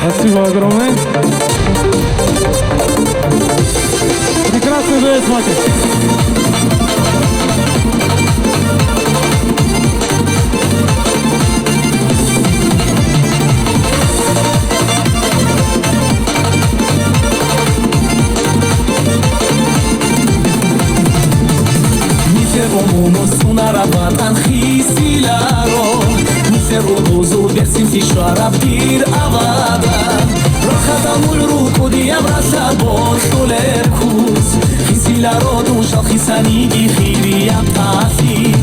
Спасибо огромное. Прекрасный дуэт, смотри. Sunarabatан khisilaro Miseru huzur bersim tishara bir avada Rokhadamul rukudi abrasa bor shuler kuz Khisilaro dushal khisanigi khiri apasi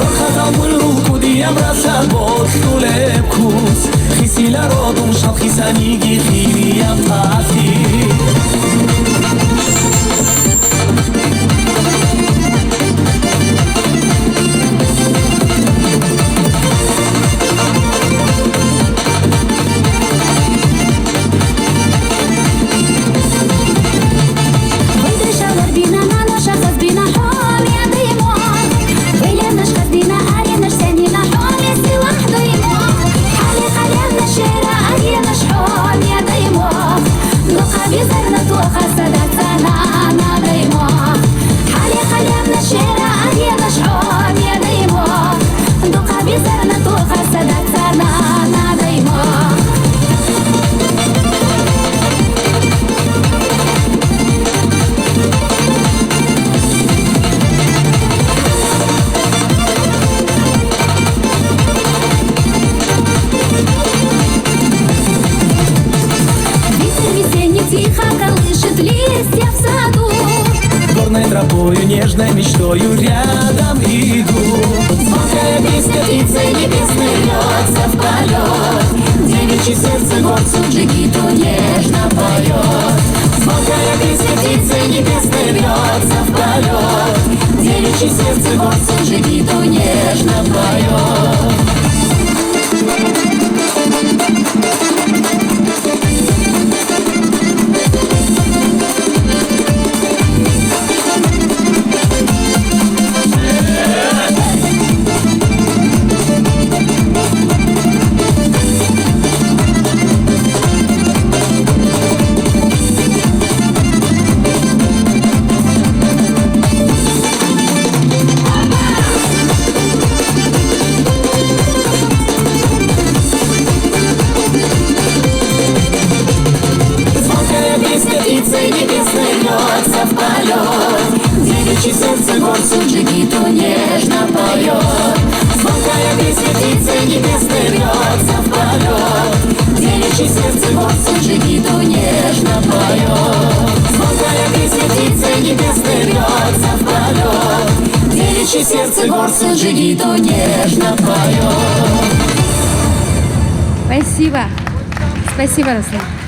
Rokhadamul rukudi abrasa bor shuler kuz Khisilaro dushal khisanigi khiri apasi Горной тропою, нежной мечтою рядом иду. Звонкая песня птицы небесной льется в полет. Девичье сердце горцу джигиту нежно поет. Звонкая песня птицы небесной льется в полет. Девичье сердце горцу джигиту нежно поет. Девичье сердце горцу джигиту нежно поет. Звонкая песня птицы небесной льется в полет. Девичье сердце горцу джигиту нежно поет. Звонкая песня птицы небесной льется в полет. Девичье сердце горцу джигиту нежно поет. Спасибо. Спасибо, Руслан.